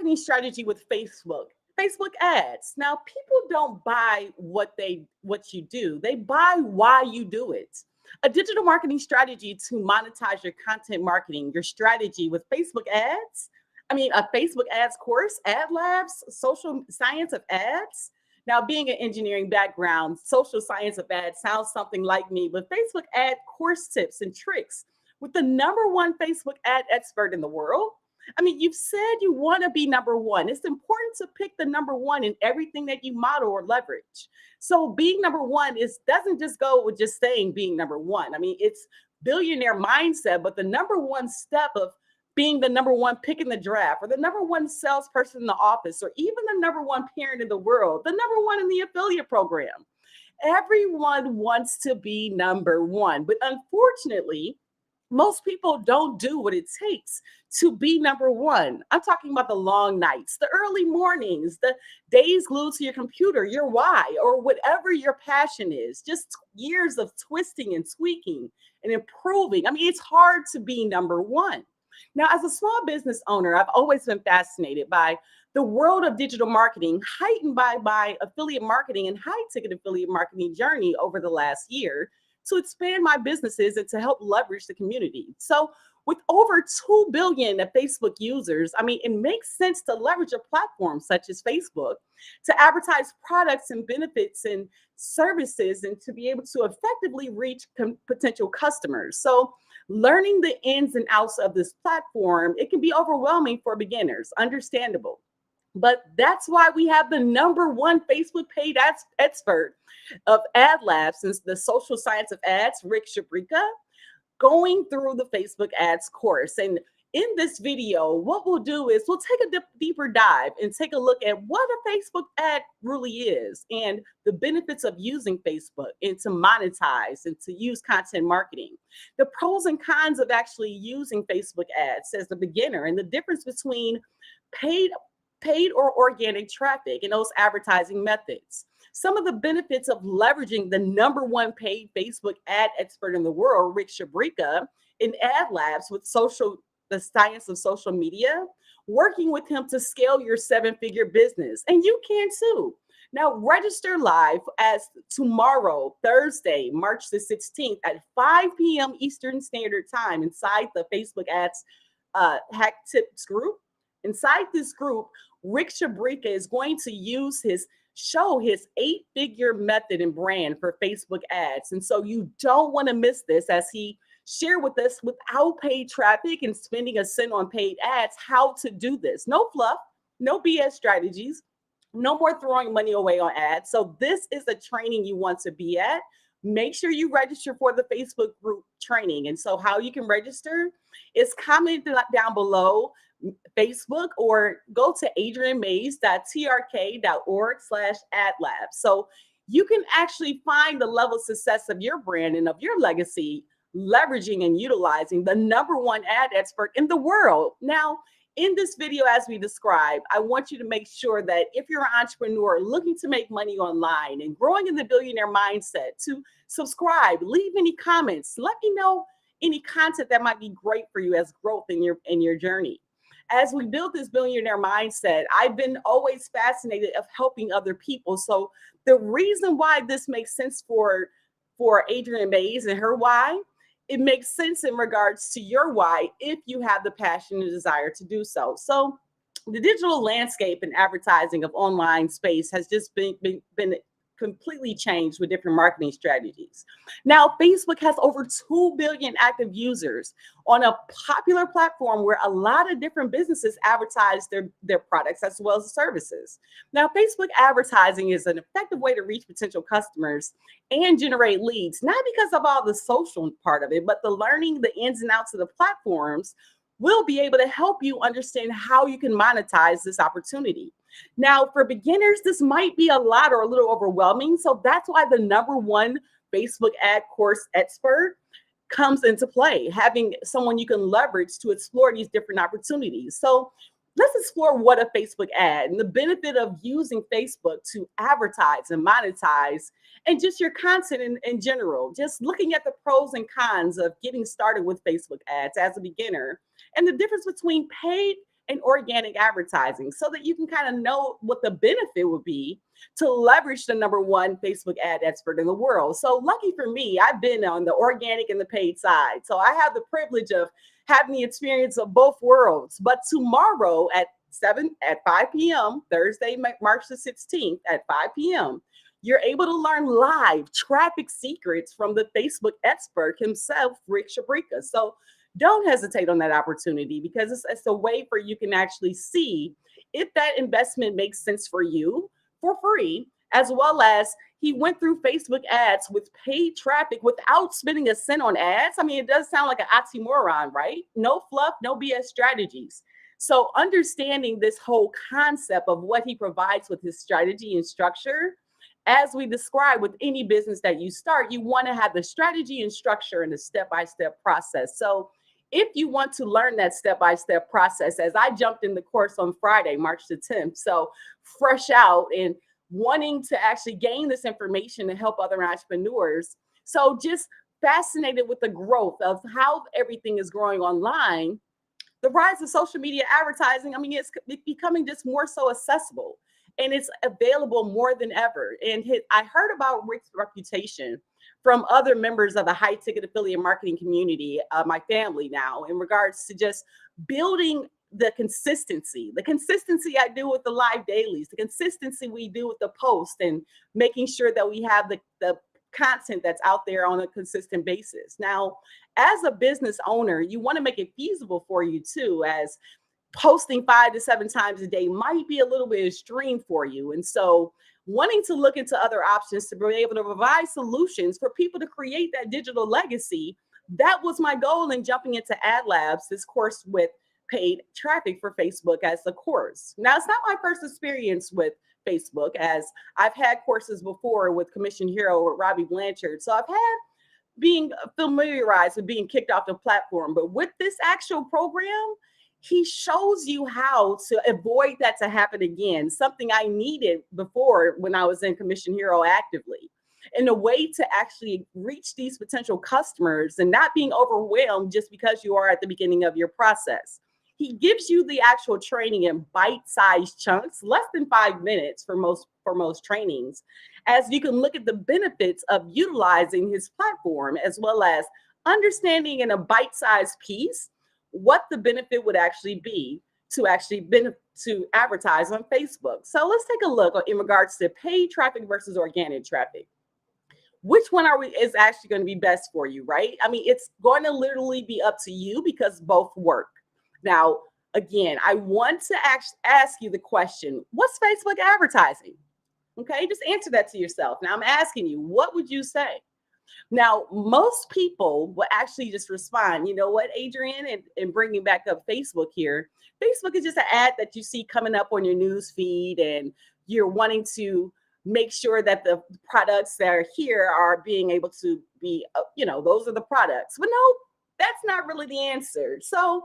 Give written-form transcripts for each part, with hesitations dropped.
marketing strategy with Facebook. Facebook ads. Now, people don't buy what you do. They buy why you do it. A digital marketing strategy to monetize your content marketing, your strategy with Facebook ads. I mean, a Facebook ads course, Ad Labs, social science of ads. Now, being an engineering background, social science of ads sounds something like me, but Facebook ad course tips and tricks with the number one Facebook ad expert in the world. I mean, you've said you want to be number one. It's important to pick the number one in everything that you model or leverage. So being number one is doesn't just go with just saying being number one. I mean, it's billionaire mindset, but the number one step of being the number one pick in the draft, or the number one salesperson in the office, or even the number one parent in the world, the number one in the affiliate program. Everyone wants to be number one, but unfortunately, most people don't do what it takes to be number one. I'm talking about the long nights, the early mornings, the days glued to your computer, your why, or whatever your passion is, just years of twisting and tweaking and improving. I mean, it's hard to be number one. Now, as a small business owner, I've always been fascinated by the world of digital marketing, heightened by my affiliate marketing and high ticket affiliate marketing journey over the last year to expand my businesses and to help leverage the community. So, with over 2 billion of Facebook users, I mean, it makes sense to leverage a platform such as Facebook to advertise products and benefits and services and to be able to effectively reach potential customers. So, learning the ins and outs of this platform, it can be overwhelming for beginners, understandable. But that's why we have the number one Facebook paid ads expert of Ad Labs since the social science of ads, Rick Shabrika, going through the Facebook ads course. And in this video, what we'll do is we'll take a deeper dive and take a look at what a Facebook ad really is and the benefits of using Facebook and to monetize and to use content marketing, the pros and cons of actually using Facebook ads as a beginner, and the difference between paid or organic traffic and those advertising methods. Some of the benefits of leveraging the number one paid Facebook ad expert in the world, Rick Shabrika, in Ad Labs with the science of social media, working with him to scale your 7-figure business. And you can too. Now, register live as tomorrow, Thursday, March the 16th at 5 p.m. Eastern Standard Time inside the Facebook ads hack tips group. Inside this group, Rick Shabrika is going to use his 8-figure method and brand for Facebook ads. And so you don't want to miss this as he shared with us without paid traffic and spending a cent on paid ads, how to do this. No fluff, no BS strategies, no more throwing money away on ads. So this is a training you want to be at. Make sure you register for the Facebook group training. And so how you can register is comment down below Facebook or go to adrianmays.trk.org/adlab. So you can actually find the level of success of your brand and of your legacy, leveraging and utilizing the number one ad expert in the world. Now, in this video, as we described, I want you to make sure that if you're an entrepreneur looking to make money online and growing in the billionaire mindset, to subscribe, leave any comments, let me know any content that might be great for you as growth in your journey. As we build this billionaire mindset, I've been always fascinated of helping other people. So the reason why this makes sense for Adrian Mays and her why, it makes sense in regards to your why if you have the passion and desire to do so. So the digital landscape and advertising of online space has just been completely changed with different marketing strategies. Now, Facebook has over 2 billion active users on a popular platform where a lot of different businesses advertise their products as well as services. Now, Facebook advertising is an effective way to reach potential customers and generate leads, not because of all the social part of it, but the learning the ins and outs of the platforms will be able to help you understand how you can monetize this opportunity. Now, for beginners, this might be a lot or a little overwhelming. So that's why the number one Facebook ad course expert comes into play, having someone you can leverage to explore these different opportunities. So let's explore what a Facebook ad and the benefit of using Facebook to advertise and monetize and just your content in general, just looking at the pros and cons of getting started with Facebook ads as a beginner and the difference between paid and organic advertising so that you can kind of know what the benefit would be to leverage the number one Facebook ad expert in the world. So lucky for me, I've been on the organic and the paid side. So I have the privilege of having the experience of both worlds. But tomorrow at 5 p.m., Thursday, March the 16th at 5 p.m., you're able to learn live traffic secrets from the Facebook expert himself, Rick Shabrika. So don't hesitate on that opportunity because it's a way for you can actually see if that investment makes sense for you for free, as well as he went through Facebook ads with paid traffic without spending a cent on ads. I mean, it does sound like an oxymoron, right? No fluff, no BS strategies. So understanding this whole concept of what he provides with his strategy and structure, as we describe with any business that you start, you want to have the strategy and structure and the step-by-step process. So if you want to learn that step-by-step process, as I jumped in the course on Friday, March the 10th, so fresh out and wanting to actually gain this information to help other entrepreneurs. So just fascinated with the growth of how everything is growing online. The rise of social media advertising, I mean, it's becoming just more so accessible and it's available more than ever. And I heard about Rick's reputation from other members of the high ticket affiliate marketing community, my family now, in regards to just building the consistency I do with the live dailies, the consistency we do with the post and making sure that we have the content that's out there on a consistent basis. Now, as a business owner, you want to make it feasible for you too, as posting 5 to 7 times a day might be a little bit extreme for you. And so wanting to look into other options to be able to provide solutions for people to create that digital legacy, that was my goal in jumping into Ad Labs, this course with paid traffic for Facebook as a course. Now, it's not my first experience with Facebook, as I've had courses before with Commission Hero with Robbie Blanchard. So I've had being familiarized with being kicked off the platform. But with this actual program, he shows you how to avoid that to happen again, something I needed before when I was in Commission Hero actively. And a way to actually reach these potential customers and not being overwhelmed just because you are at the beginning of your process. He gives you the actual training in bite-sized chunks, less than 5 minutes for most trainings, as you can look at the benefits of utilizing his platform, as well as understanding in a bite-sized piece what the benefit would actually be to advertise on Facebook. So let's take a look in regards to paid traffic versus organic traffic. Which one is actually going to be best for you, right? I mean, it's going to literally be up to you because both work. Now, again, I want to ask you the question, what's Facebook advertising? Okay, just answer that to yourself. Now I'm asking you, what would you say? Now, most people will actually just respond, you know what, Adrienne, and bringing back up Facebook here. Facebook is just an ad that you see coming up on your news feed, and you're wanting to make sure that the products that are here are being able to be, those are the products. But no, that's not really the answer. So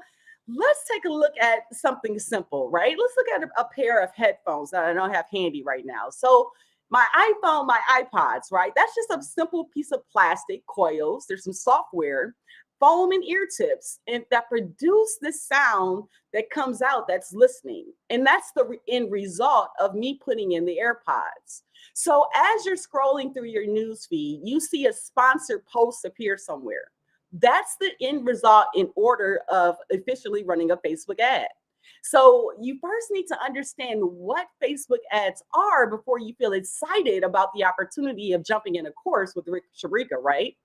let's take a look at something simple, right? Let's look at a pair of headphones that I don't have handy right now. So my iPhone, my iPods, right? That's just a simple piece of plastic coils. There's some software, foam and ear tips, and that produce this sound that comes out that's listening. And that's the end result of me putting in the AirPods. So as you're scrolling through your news feed, you see a sponsored post appear somewhere. That's the end result in order of efficiently running a Facebook ad. So you first need to understand what Facebook ads are before you feel excited about the opportunity of jumping in a course with Rick Shabrika, right?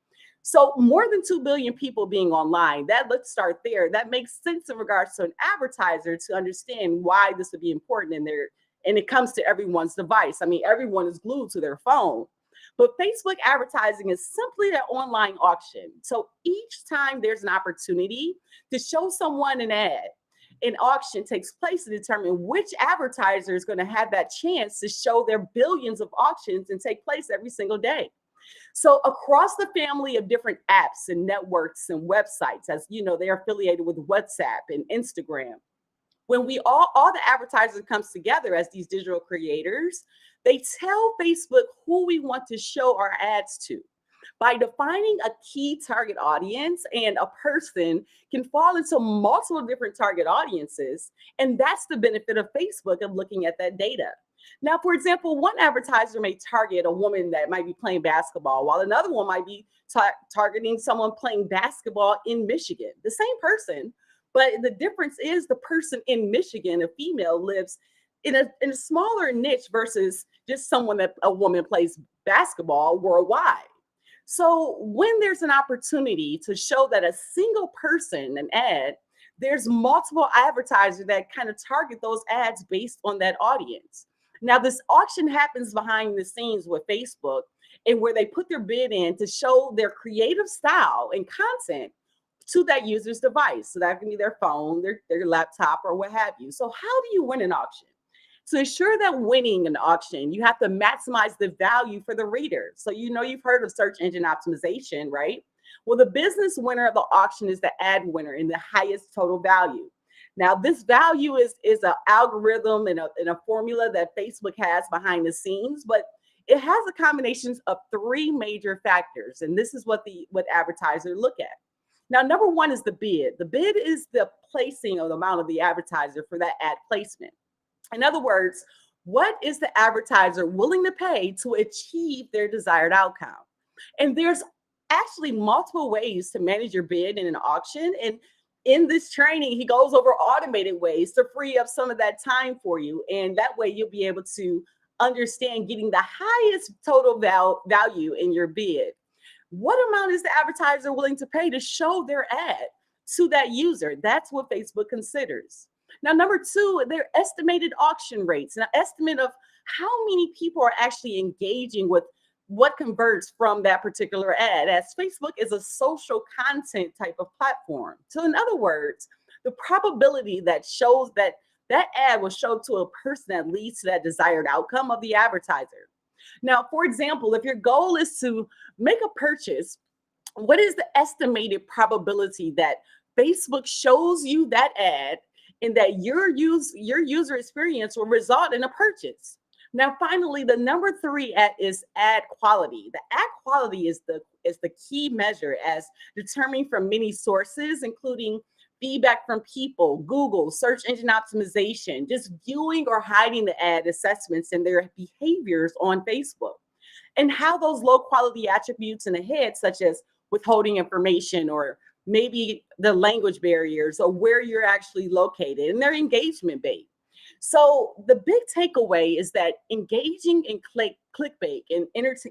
So more than 2 billion people being online, let's start there. That makes sense in regards to an advertiser to understand why this would be important and it comes to everyone's device. I mean, everyone is glued to their phone. But Facebook advertising is simply an online auction. So each time there's an opportunity to show someone an ad, an auction takes place to determine which advertiser is going to have that chance to show their billions of auctions and take place every single day. So across the family of different apps and networks and websites, as you know, they're affiliated with WhatsApp and Instagram. When we all the advertisers comes together as these digital creators, they tell Facebook who we want to show our ads to. By defining a key target audience, and a person can fall into multiple different target audiences. And that's the benefit of Facebook of looking at that data. Now, for example, one advertiser may target a woman that might be playing basketball, while another one might be targeting someone playing basketball in Michigan. The same person, but the difference is the person in Michigan, a female, lives in a smaller niche versus just someone that a woman plays basketball worldwide. So when there's an opportunity to show that a single person, an ad, there's multiple advertisers that kind of target those ads based on that audience. Now, this auction happens behind the scenes with Facebook, and where they put their bid in to show their creative style and content to that user's device. So that can be their phone, their laptop, or what have you. So how do you win an auction? To ensure that winning an auction, you have to maximize the value for the reader. So you've heard of search engine optimization, right? Well, the business winner of the auction is the ad winner in the highest total value. Now, this value is an algorithm and a formula that Facebook has behind the scenes, but it has a combination of three major factors, and this is what advertisers look at. Now, number one is the bid. The bid is the placing of the amount of the advertiser for that ad placement. In other words, what is the advertiser willing to pay to achieve their desired outcome? And there's actually multiple ways to manage your bid in an auction. And in this training, he goes over automated ways to free up some of that time for you. And that way you'll be able to understand getting the highest total value in your bid. What amount is the advertiser willing to pay to show their ad to that user? That's what Facebook considers. Now, number two, their estimated auction rates, an estimate of how many people are actually engaging with what converts from that particular ad, as Facebook is a social content type of platform. So in other words, the probability that shows that ad will show to a person that leads to that desired outcome of the advertiser. Now, for example, if your goal is to make a purchase, what is the estimated probability that Facebook shows you that ad and that your user experience will result in a purchase? Now, finally, the number three is ad quality. The ad quality is the key measure as determined from many sources, including feedback from people, Google, search engine optimization, just viewing or hiding the ad assessments and their behaviors on Facebook, and how those low quality attributes in the head, such as withholding information or maybe the language barriers or where you're actually located, and their engagement bait. So the big takeaway is that engaging in clickbait and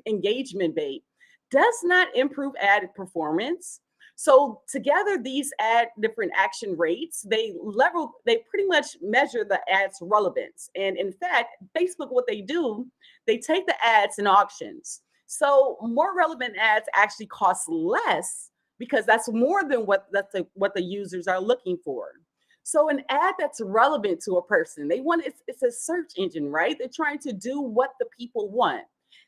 engagement bait does not improve ad performance. So together, these different action rates, they pretty much measure the ad's relevance. And in fact, Facebook, what they do, they take the ads in auctions. So more relevant ads actually cost less because that's more than what the users are looking for. So an ad that's relevant to a person, it's a search engine, right? They're trying to do what the people want.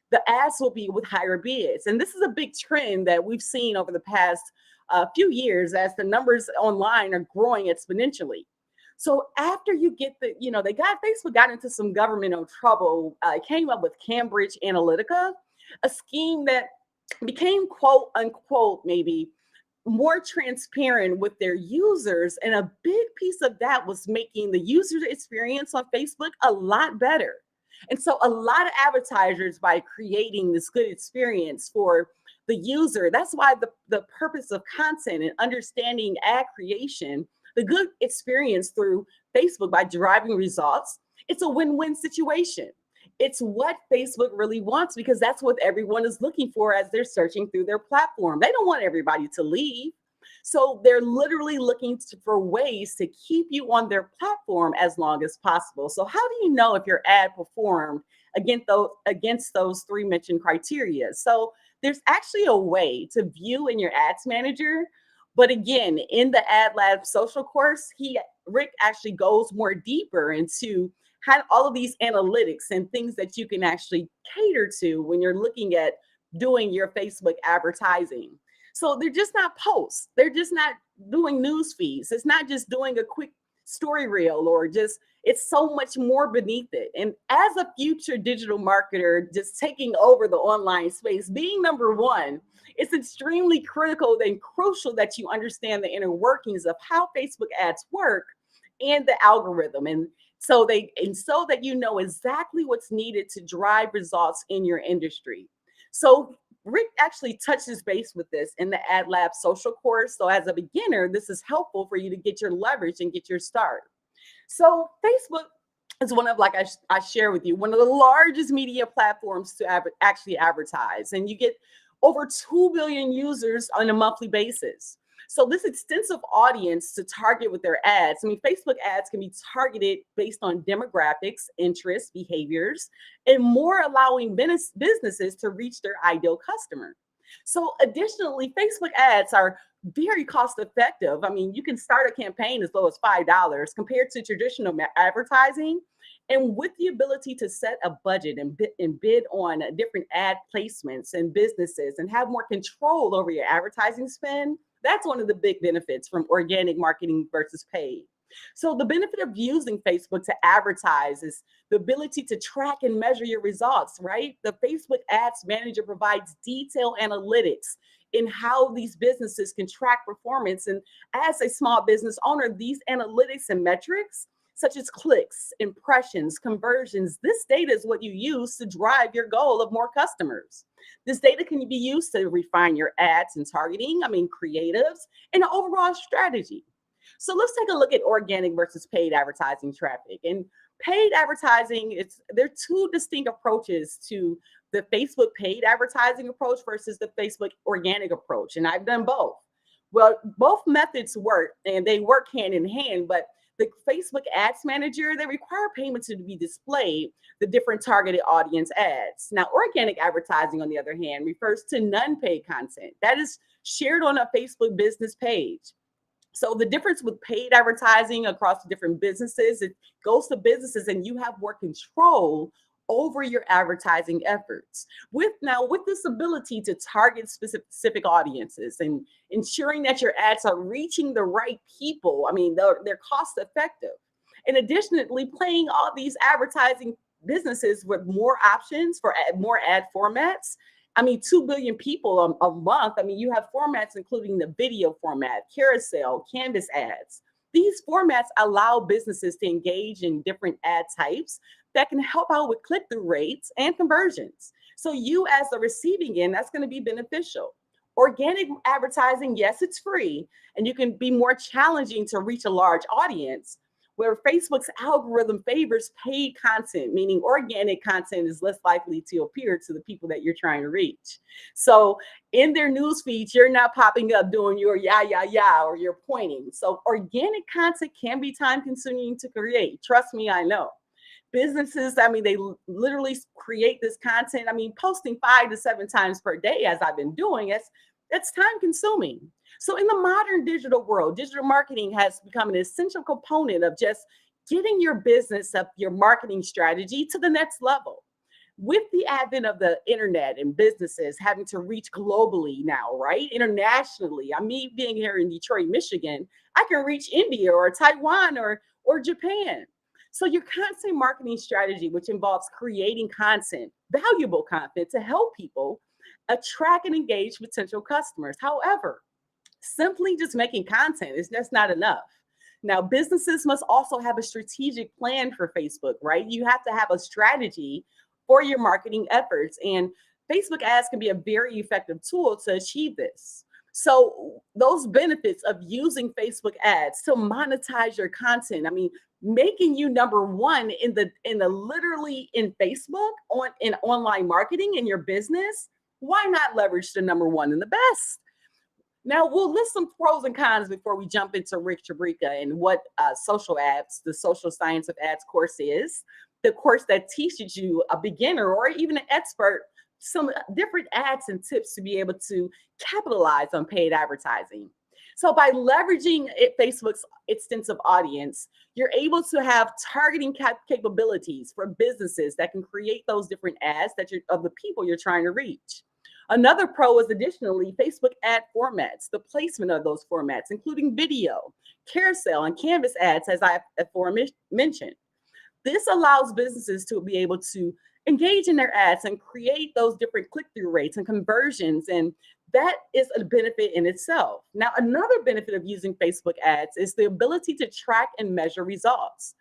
The ads will be with higher bids. And this is a big trend that we've seen over the past few years as the numbers online are growing exponentially. So after you get Facebook got into some governmental trouble, came up with Cambridge Analytica, a scheme that became quote unquote maybe more transparent with their users. And a big piece of that was making the user experience on Facebook a lot better. And so a lot of advertisers, by creating this good experience for the user, that's why the purpose of content and understanding ad creation, the good experience through Facebook by driving results, it's a win-win situation. It's what Facebook really wants because that's what everyone is looking for as they're searching through their platform. They don't want everybody to leave. So they're literally looking for ways to keep you on their platform as long as possible. So how do you know if your ad performed against those three mentioned criteria? So there's actually a way to view in your ads manager. But again, in the Ad Lab social course, Rick actually goes more deeper into all of these analytics and things that you can actually cater to when you're looking at doing your Facebook advertising. So they're just not posts. They're just not doing news feeds. It's not just doing a quick story reel it's so much more beneath it. And as a future digital marketer, just taking over the online space, being number one, It's extremely critical and crucial that you understand the inner workings of how Facebook ads work and the algorithm. So that you know exactly what's needed to drive results in your industry. So Rick actually touches base with this in the Ad Lab social course. So as a beginner, this is helpful for you to get your leverage and get your start. So Facebook is one of, like I share with you, one of the largest media platforms to actually advertise, and you get over 2 billion users on a monthly basis. So this extensive audience to target with their ads. I mean, Facebook ads can be targeted based on demographics, interests, behaviors, and more, allowing businesses to reach their ideal customer. So additionally, Facebook ads are very cost effective. I mean, you can start a campaign as low as $5 compared to traditional advertising. And with the ability to set a budget and bid on different ad placements and businesses and have more control over your advertising spend, that's one of the big benefits from organic marketing versus paid. So the benefit of using Facebook to advertise is the ability to track and measure your results, right? The Facebook Ads Manager provides detailed analytics in how these businesses can track performance. And as a small business owner, these analytics and metrics, such as clicks, impressions, conversions, this data is what you use to drive your goal of more customers. This data can be used to refine your ads and targeting, I mean, creatives, and the overall strategy. So let's take a look at organic versus paid advertising traffic. And paid advertising, there are two distinct approaches to the Facebook paid advertising approach versus the Facebook organic approach. And I've done both. Well, both methods work and they work hand in hand, but the Facebook Ads Manager, they require payment to be displayed the different targeted audience ads. Now, organic advertising, on the other hand, refers to non-paid content that is shared on a Facebook business page. So the difference with paid advertising across different businesses, it goes to businesses and you have more control over your advertising efforts. With this ability to target specific audiences and ensuring that your ads are reaching the right people, I mean, they're cost effective. And additionally, playing all these advertising businesses with more options for more ad formats. I mean, 2 billion people a month. I mean, you have formats including the video format, carousel, canvas ads. These formats allow businesses to engage in different ad types that can help out with click-through rates and conversions. So you as the receiving end, that's going to be beneficial. Organic advertising, yes, it's free, and you can be more challenging to reach a large audience, where Facebook's algorithm favors paid content, meaning organic content is less likely to appear to the people that you're trying to reach. So in their news feeds, you're not popping up doing your yeah, or you're pointing. So organic content can be time consuming to create. Trust me, I know. Businesses, I mean, they literally create this content. I mean, posting 5 to 7 times per day, as I've been doing, it's time consuming. So in the modern digital world, digital marketing has become an essential component of just getting your business up, your marketing strategy to the next level. With the advent of the internet and businesses having to reach globally now, right? Internationally. I mean, being here in Detroit, Michigan, I can reach India or Taiwan or Japan. So your content marketing strategy, which involves creating content, valuable content to help people attract and engage potential customers. However, simply just making content is just not enough. Now, businesses must also have a strategic plan for Facebook, right? You have to have a strategy for your marketing efforts, and Facebook ads can be a very effective tool to achieve this. So those benefits of using Facebook ads to monetize your content, I mean, making you number one in the literally in Facebook in online marketing in your business, why not leverage the number one and the best? Now we'll list some pros and cons before we jump into Rick Chabrika and what social ads, the social science of ads course is, the course that teaches you, a beginner or even an expert, some different ads and tips to be able to capitalize on paid advertising. So by leveraging Facebook's extensive audience, you're able to have targeting capabilities for businesses that can create those different ads of the people you're trying to reach. Another pro is additionally Facebook ad formats, the placement of those formats, including video, carousel, and canvas ads, as I mentioned. This allows businesses to be able to engage in their ads and create those different click-through rates and conversions. And That is a benefit in itself. Now, another benefit of using Facebook ads is the ability to track and measure results.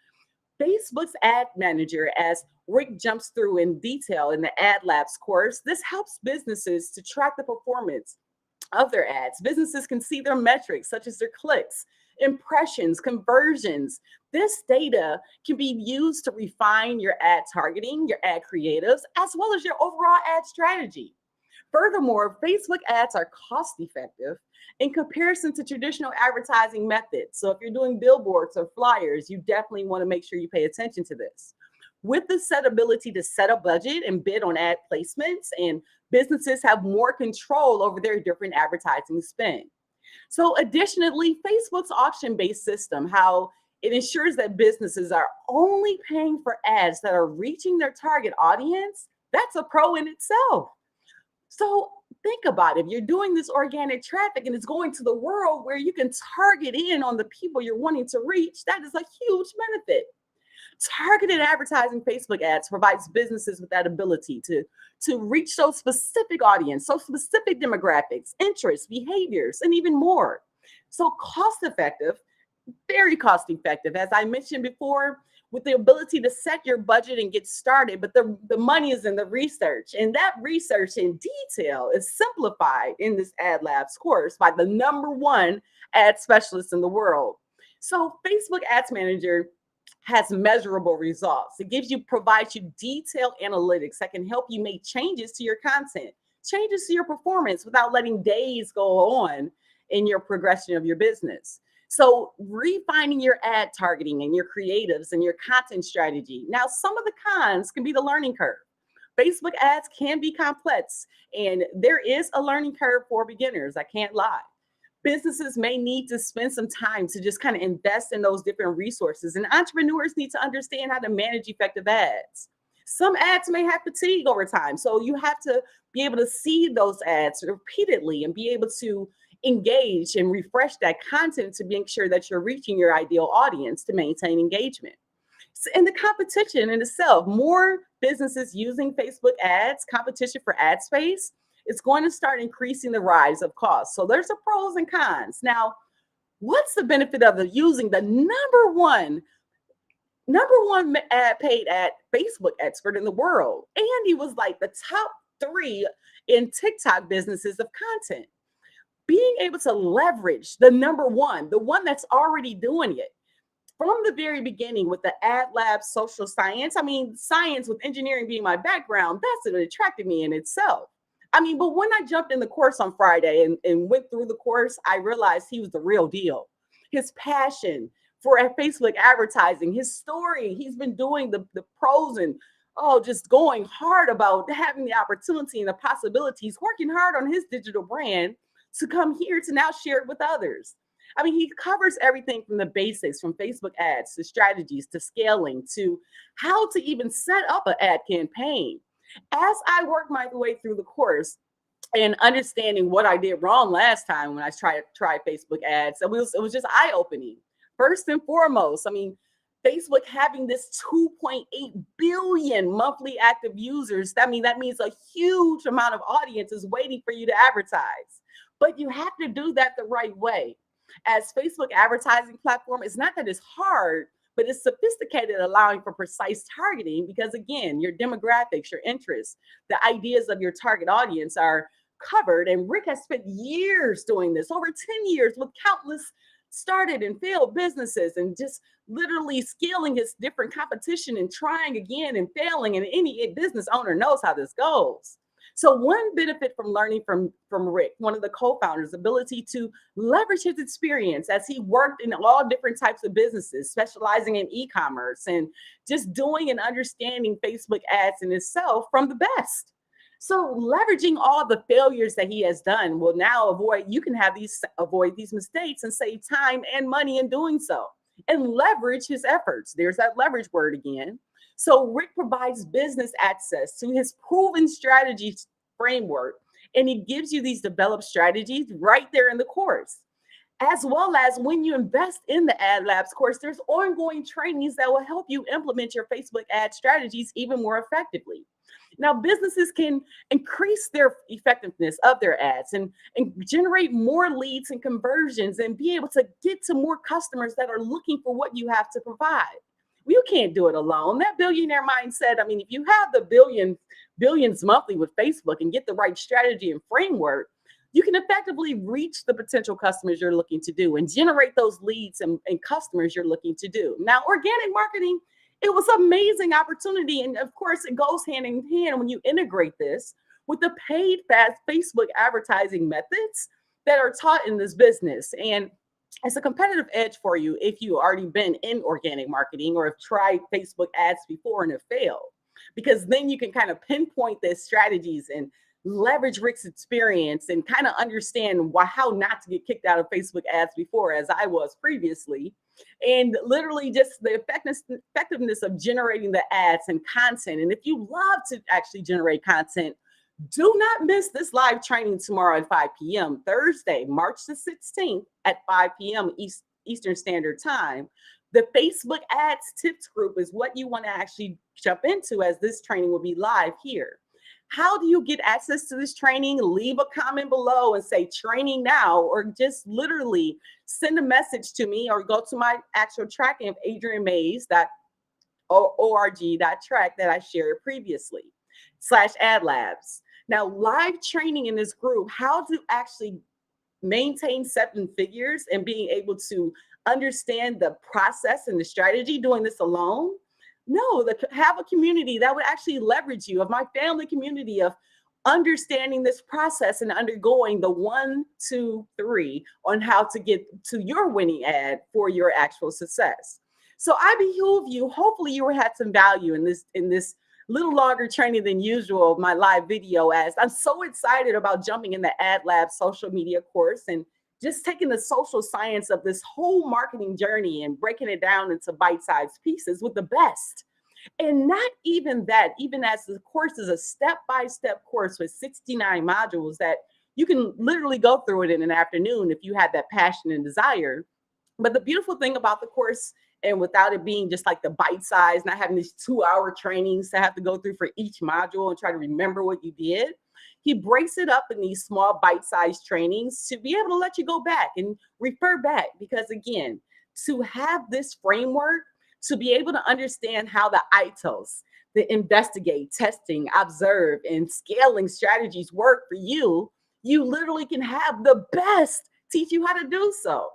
Facebook's ad manager, as Rick jumps through in detail in the Ad Labs course, this helps businesses to track the performance of their ads. Businesses can see their metrics, such as their clicks, impressions, conversions. This data can be used to refine your ad targeting, your ad creatives, as well as your overall ad strategy. Furthermore, Facebook ads are cost effective in comparison to traditional advertising methods. So if you're doing billboards or flyers, you definitely want to make sure you pay attention to this. With the set ability to set a budget and bid on ad placements, and businesses have more control over their different advertising spend. So additionally, Facebook's auction-based system, how it ensures that businesses are only paying for ads that are reaching their target audience, that's a pro in itself. So think about it. If you're doing this organic traffic and it's going to the world where you can target in on the people you're wanting to reach, that is a huge benefit. Targeted advertising Facebook ads provides businesses with that ability to reach those specific audience, so specific demographics, interests, behaviors, and even more. So cost effective, very cost effective. As I mentioned before, with the ability to set your budget and get started, but the money is in the research. And that research in detail is simplified in this Ad Labs course by the #1 ad specialist in the world. So Facebook Ads Manager has measurable results. It provides you detailed analytics that can help you make changes to your content, changes to your performance without letting days go on in your progression of your business. So refining your ad targeting and your creatives and your content strategy. Now, some of the cons can be the learning curve. Facebook ads can be complex, and there is a learning curve for beginners. I can't lie. Businesses may need to spend some time to just kind of invest in those different resources, and entrepreneurs need to understand how to manage effective ads. Some ads may have fatigue over time, so you have to be able to see those ads repeatedly and be able to engage and refresh that content to make sure that you're reaching your ideal audience to maintain engagement. And the competition in itself, more businesses using Facebook ads, competition for ad space, it's going to start increasing the rise of costs. So there's the pros and cons. Now, what's the benefit of using the number one paid ad Facebook expert in the world? And he was like the top 3 in TikTok businesses of content. Being able to leverage the #1, the one that's already doing it from the very beginning with the Ad Lab social science. I mean, science with engineering being my background, that's what attracted me in itself. I mean, but when I jumped in the course on Friday and went through the course, I realized he was the real deal. His passion for Facebook advertising, his story, he's been doing the pros and just going hard about having the opportunity and the possibilities, working hard on his digital brand to come here to now share it with others. I mean, he covers everything from the basics, from Facebook ads to strategies to scaling to how to even set up an ad campaign. As I worked my way through the course and understanding what I did wrong last time when I tried Facebook ads, it was just eye opening. First and foremost, I mean, Facebook having this 2.8 billion monthly active users, that means a huge amount of audience is waiting for you to advertise. But you have to do that the right way. As Facebook advertising platform, it's not that it's hard, but it's sophisticated, allowing for precise targeting because, again, your demographics, your interests, the ideas of your target audience are covered. And Rick has spent years doing this, over 10 years, with countless started and failed businesses, and just literally scaling his different competition and trying again and failing. And any business owner knows how this goes. So one benefit from learning from Rick, one of the co-founders, ability to leverage his experience as he worked in all different types of businesses, specializing in e-commerce and just doing and understanding Facebook ads in itself from the best. So leveraging all the failures that he has done will now avoid these mistakes and save time and money in doing so, and leverage his efforts. There's that leverage word again. So Rick provides business access to his proven strategies framework, and he gives you these developed strategies right there in the course. As well as when you invest in the Ad Labs course, there's ongoing trainings that will help you implement your Facebook ad strategies even more effectively. Now, businesses can increase their effectiveness of their ads and generate more leads and conversions and be able to get to more customers that are looking for what you have to provide. You can't do it alone. That billionaire mindset, I mean, if you have the billions monthly with Facebook and get the right strategy and framework, you can effectively reach the potential customers you're looking to do and generate those leads and customers you're looking to do. Now, organic marketing, it was an amazing opportunity. And of course, it goes hand in hand when you integrate this with the paid fast Facebook advertising methods that are taught in this business. And it's a competitive edge for you if you already been in organic marketing or have tried Facebook ads before and have failed, because then you can kind of pinpoint the strategies and leverage Rick's experience and kind of understand how not to get kicked out of Facebook ads before, as I was previously, and literally just the effectiveness of generating the ads and content. And if you love to actually generate content, do not miss this live training tomorrow at 5 p.m. Thursday, March the 16th at 5 p.m. Eastern Standard Time. The Facebook Ads Tips Group is what you want to actually jump into, as this training will be live here. How do you get access to this training? Leave a comment below and say training now, or just literally send a message to me, or go to my actual tracking of adrianmays.org.track that I shared previously /adlabs. Now, live training in this group, how to actually maintain 7 figures and being able to understand the process and the strategy doing this alone. No, have a community that would actually leverage you, of my family community of understanding this process and undergoing the 1, 2, 3 on how to get to your winning ad for your actual success. So I behoove you. Hopefully you had some value in this little longer training than usual of my live video, as I'm so excited about jumping in the Ad Lab social media course and just taking the social science of this whole marketing journey and breaking it down into bite-sized pieces with the best. And not even that, even as the course is a step-by-step course with 69 modules that you can literally go through it in an afternoon if you have that passion and desire. But the beautiful thing about the course, and without it being just like the bite size, not having these 2-hour trainings to have to go through for each module and try to remember what you did, he breaks it up in these small bite-sized trainings to be able to let you go back and refer back. Because again, to have this framework, to be able to understand how the ITOs, the investigate, testing, observe, and scaling strategies work for you, you literally can have the best teach you how to do so.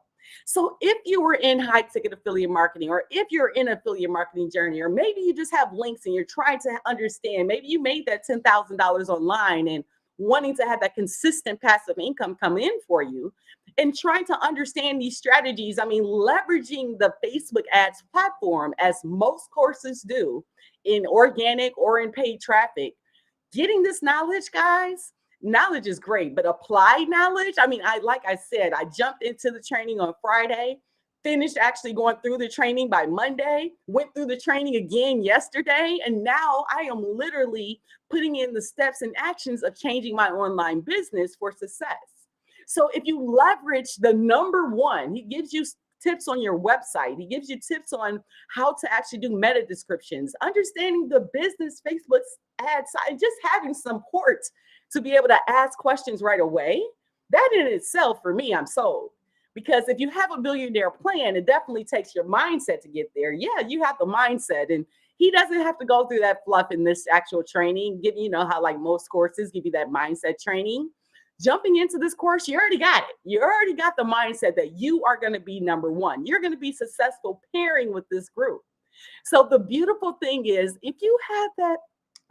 So if you were in high ticket affiliate marketing, or if you're in affiliate marketing journey, or maybe you just have links and you're trying to understand, maybe you made that $10,000 online and wanting to have that consistent passive income come in for you, and trying to understand these strategies, I mean, leveraging the Facebook ads platform, as most courses do in organic or in paid traffic, getting this knowledge, guys, knowledge is great, but applied knowledge, I mean, like I said, I jumped into the training on Friday, finished actually going through the training by Monday, went through the training again yesterday, and now I am literally putting in the steps and actions of changing my online business for success. So if you leverage the number one, he gives you tips on your website. He gives you tips on how to actually do meta descriptions, understanding the business Facebook's ad side, just having support to be able to ask questions right away. That in itself, for me, I'm sold. Because if you have a billionaire plan, it definitely takes your mindset to get there. Yeah, you have the mindset, and he doesn't have to go through that fluff in this actual training. Give you know how like most courses give you that mindset training. Jumping into this course, you already got it. You already got the mindset that you are going to be number one. You're going to be successful pairing with this group. So the beautiful thing is, if you have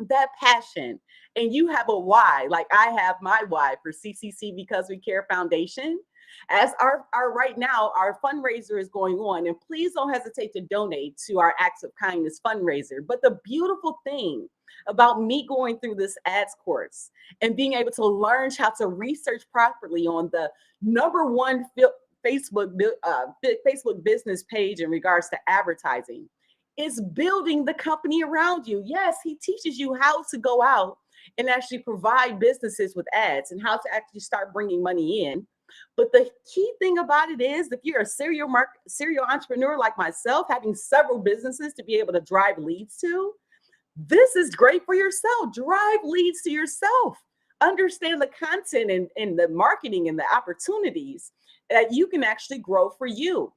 that passion and you have a why, like I have my why for CCC Because We Care Foundation, as our right now, our fundraiser is going on, and please don't hesitate to donate to our Acts of Kindness fundraiser. But the beautiful thing about me going through this ads course and being able to learn how to research properly on the number one Facebook business page in regards to advertising is building the company around you. Yes, he teaches you how to go out and actually provide businesses with ads and how to actually start bringing money in. But the key thing about it is if you're a serial entrepreneur like myself, having several businesses to be able to drive leads to, this is great for yourself. Drive leads to yourself. Understand the content and the marketing and the opportunities that you can actually grow for you.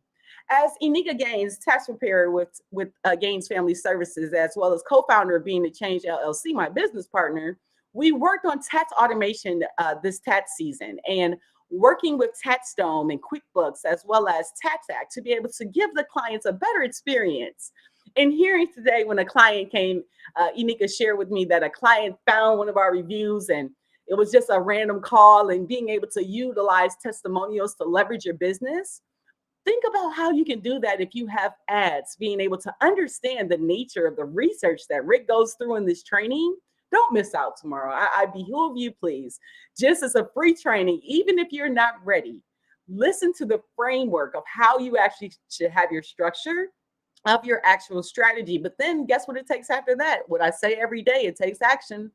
As Enika Gaines, tax preparer with Gaines Family Services, as well as co-founder of Being the Change LLC, my business partner, we worked on tax automation this tax season and working with TaxDome and QuickBooks as well as TaxAct to be able to give the clients a better experience. And hearing today when a client came, Enika shared with me that a client found one of our reviews and it was just a random call, and being able to utilize testimonials to leverage your business. Think about how you can do that if you have ads, being able to understand the nature of the research that Rick goes through in this training. Don't miss out tomorrow. I behoove you, please. Just as a free training, even if you're not ready, listen to the framework of how you actually should have your structure of your actual strategy. But then guess what it takes after that? What I say every day, it takes action.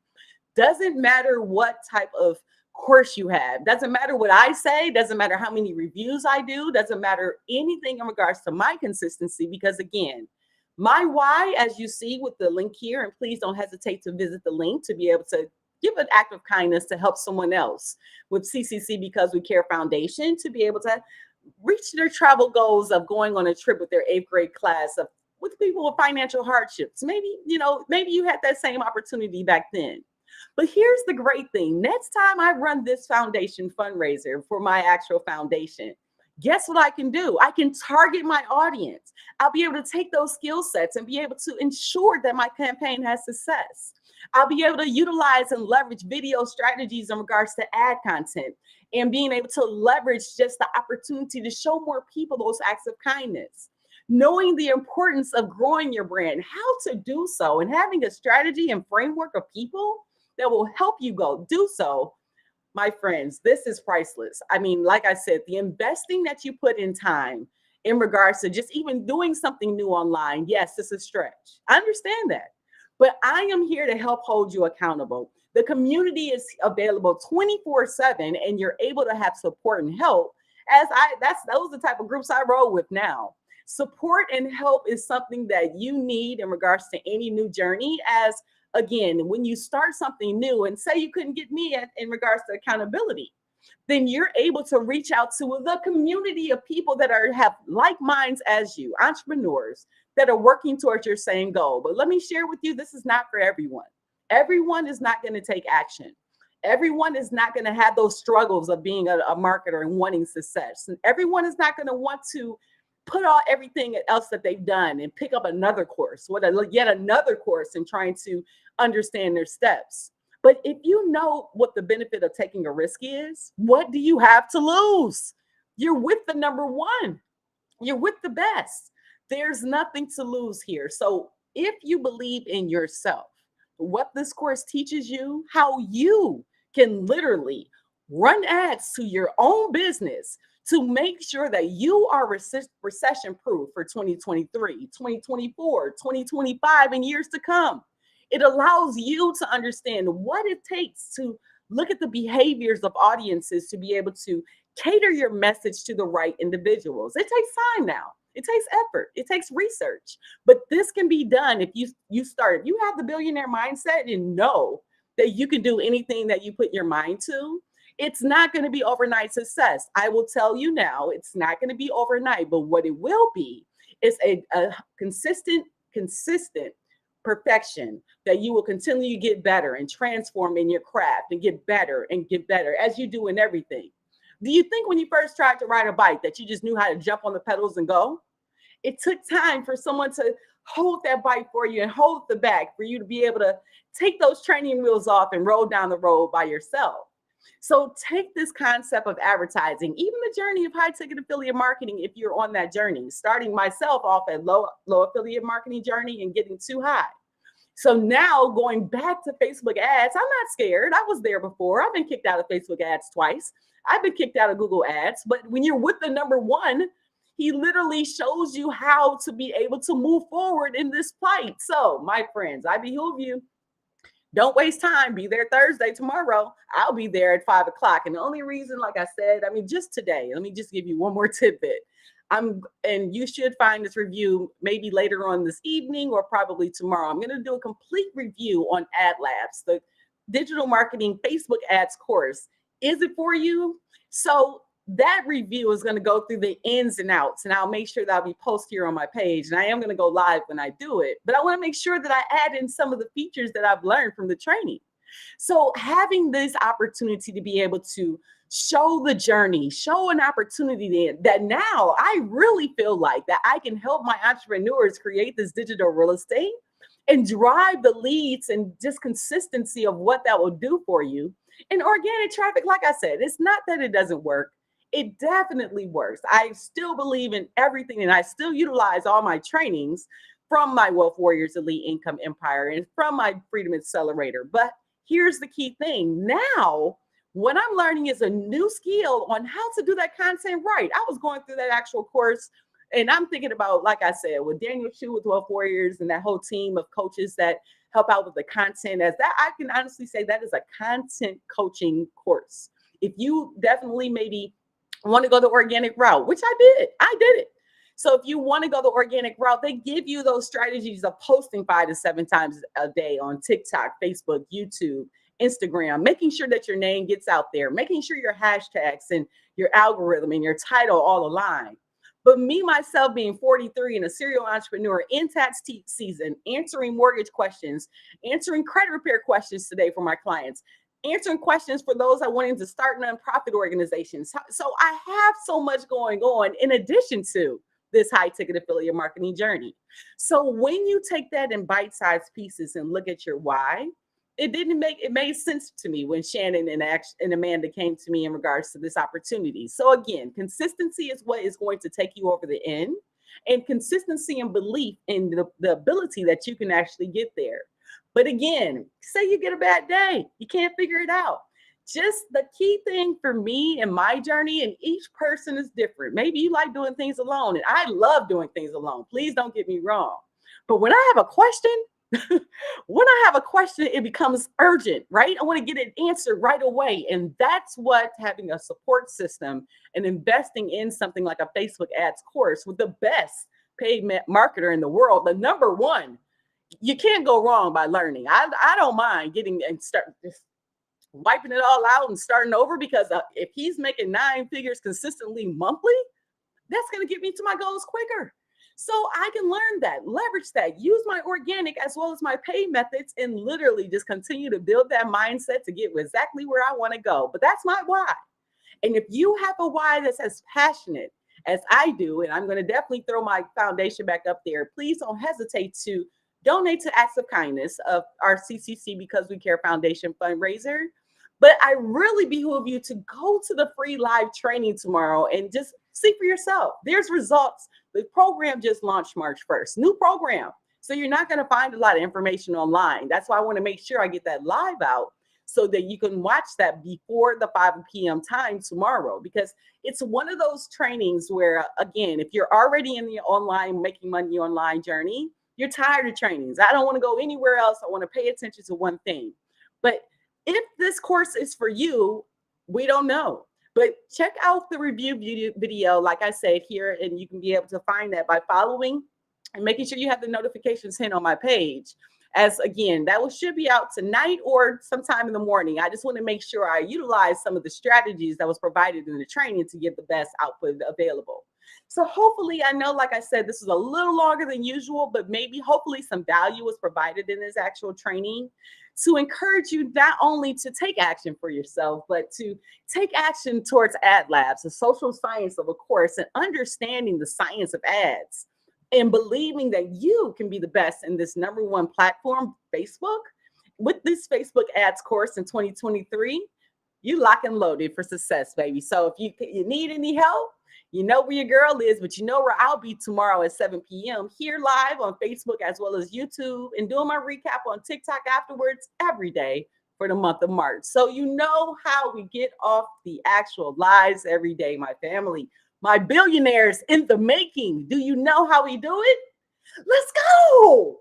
Doesn't matter what type of course you have. Doesn't matter what I say. Doesn't matter how many reviews I do. Doesn't matter anything in regards to my consistency. Because again, my why, as you see with the link here, and please don't hesitate to visit the link to be able to give an act of kindness to help someone else with CCC Because We Care Foundation to be able to reach their travel goals of going on a trip with their 8th grade class of with people with financial hardships. Maybe, maybe you had that same opportunity back then. But here's the great thing. Next time I run this foundation fundraiser for my actual foundation, guess what I can do? I can target my audience. I'll be able to take those skill sets and be able to ensure that my campaign has success. I'll be able to utilize and leverage video strategies in regards to ad content and being able to leverage just the opportunity to show more people those acts of kindness. Knowing the importance of growing your brand, how to do so, and having a strategy and framework of people that will help you go do so. My friends, this is priceless. I mean, like I said, the investing that you put in time in regards to just even doing something new online, yes, it's a stretch. I understand that. But I am here to help hold you accountable. The community is available 24/7, and you're able to have support and help. Those are the type of groups I roll with now. Support and help is something that you need in regards to any new journey. As again, when you start something new, and say you couldn't get me in regards to accountability, then you're able to reach out to the community of people that have like minds as you, entrepreneurs that are working towards your same goal. But let me share with you, this is not for everyone. Everyone is not going to take action. Everyone is not going to have those struggles of being a marketer and wanting success. And everyone is not going to want to put all everything else that they've done and pick up another course, yet another course, and trying to understand their steps. But if you know what the benefit of taking a risk is, what do you have to lose? You're with the number one. You're with the best. There's nothing to lose here. So if you believe in yourself, what this course teaches you, how you can literally run ads to your own business to make sure that you are recession proof for 2023, 2024, 2025, and years to come. It allows you to understand what it takes to look at the behaviors of audiences to be able to cater your message to the right individuals. It takes time now. It takes effort. It takes research. But this can be done if you start. If you have the billionaire mindset and know that you can do anything that you put your mind to, it's not going to be overnight success. I will tell you now, it's not going to be overnight. But what it will be is a consistent perfection that you will continue to get better and transform in your craft and get better as you do in everything. Do you think when you first tried to ride a bike that you just knew how to jump on the pedals and go? It took time for someone to hold that bike for you and hold the back for you to be able to take those training wheels off and roll down the road by yourself. So take this concept of advertising, even the journey of high ticket affiliate marketing. If you're on that journey, starting myself off at low affiliate marketing journey and getting too high. So now going back to Facebook ads, I'm not scared. I was there before. I've been kicked out of Facebook ads twice. I've been kicked out of Google ads. But when you're with the number one, he literally shows you how to be able to move forward in this plight. So my friends, I behoove you. Don't waste time. Be there Thursday, tomorrow. I'll be there at 5 o'clock. And the only reason, like I said, I mean, just today, let me just give you one more tidbit. And you should find this review maybe later on this evening or probably tomorrow. I'm going to do a complete review on Ad Labs, the digital marketing Facebook ads course. Is it for you? So that review is going to go through the ins and outs, and I'll make sure that I'll be posted here on my page. And I am going to go live when I do it, but I want to make sure that I add in some of the features that I've learned from the training. So having this opportunity to be able to show the journey, show an opportunity that now I really feel like that I can help my entrepreneurs create this digital real estate and drive the leads and just consistency of what that will do for you. And organic traffic, like I said, it's not that it doesn't work. It definitely works. I still believe in everything, and I still utilize all my trainings from my Wealth Warriors Elite Income Empire and from my Freedom Accelerator. But here's the key thing. Now, what I'm learning is a new skill on how to do that content right. I was going through that actual course, and I'm thinking about, like I said, with Daniel Chu with Wealth Warriors and that whole team of coaches that help out with the content, as that I can honestly say that is a content coaching course. If you definitely maybe want to go the organic route, which I did it. So if you want to go the organic route, they give you those strategies of posting 5 to 7 times a day on TikTok, Facebook, YouTube, Instagram, making sure that your name gets out there, making sure your hashtags and your algorithm and your title all align. But me, myself, being 43 and a serial entrepreneur in tax season, answering mortgage questions, answering credit repair questions today for my clients, answering questions for those that wanting to start nonprofit organizations. So I have so much going on in addition to this high ticket affiliate marketing journey. So when you take that in bite-sized pieces and look at your why, it made sense to me when Shannon and Amanda came to me in regards to this opportunity. So again, consistency is what is going to take you over the end, and consistency and belief in the ability that you can actually get there. But again, say you get a bad day, you can't figure it out. Just the key thing for me and my journey, and each person is different. Maybe you like doing things alone, and I love doing things alone. Please don't get me wrong. But when I have a question, it becomes urgent, right? I want to get it answered right away. And that's what having a support system and investing in something like a Facebook ads course with the best paid marketer in the world, the number one. You can't go wrong by learning. I don't mind getting and start just wiping it all out and starting over, because if he's making 9 figures consistently monthly, that's going to get me to my goals quicker. So I can learn that, leverage that, use my organic as well as my paid methods, and literally just continue to build that mindset to get exactly where I want to go. But that's my why. And if you have a why that's as passionate as I do, and I'm going to definitely throw my foundation back up there, please don't hesitate to donate to Acts of Kindness of our CCC Because We Care Foundation fundraiser. But I really behoove you to go to the free live training tomorrow and just see for yourself. There's results. The program just launched March 1st, new program. So you're not going to find a lot of information online. That's why I want to make sure I get that live out so that you can watch that before the 5 p.m. time tomorrow, because it's one of those trainings where, again, if you're already in the online, making money online journey, you're tired of trainings. I don't want to go anywhere else. I want to pay attention to one thing. But if this course is for you, we don't know. But check out the review video, like I said here, and you can be able to find that by following and making sure you have the notifications hit on my page. As again, that should be out tonight or sometime in the morning. I just want to make sure I utilize some of the strategies that was provided in the training to get the best output available. So hopefully, I know, like I said, this is a little longer than usual, but maybe hopefully some value was provided in this actual training to encourage you not only to take action for yourself, but to take action towards Ad Labs, the social science of a course, and understanding the science of ads, and believing that you can be the best in this number one platform, Facebook. With this Facebook ads course in 2023, you lock and loaded for success, baby. So if you need any help, you know where your girl is, but you know where I'll be tomorrow at 7 p.m. here live on Facebook as well as YouTube, and doing my recap on TikTok afterwards every day for the month of March. So you know how we get off the actual lives every day, my family. My billionaires in the making. Do you know how we do it? Let's go.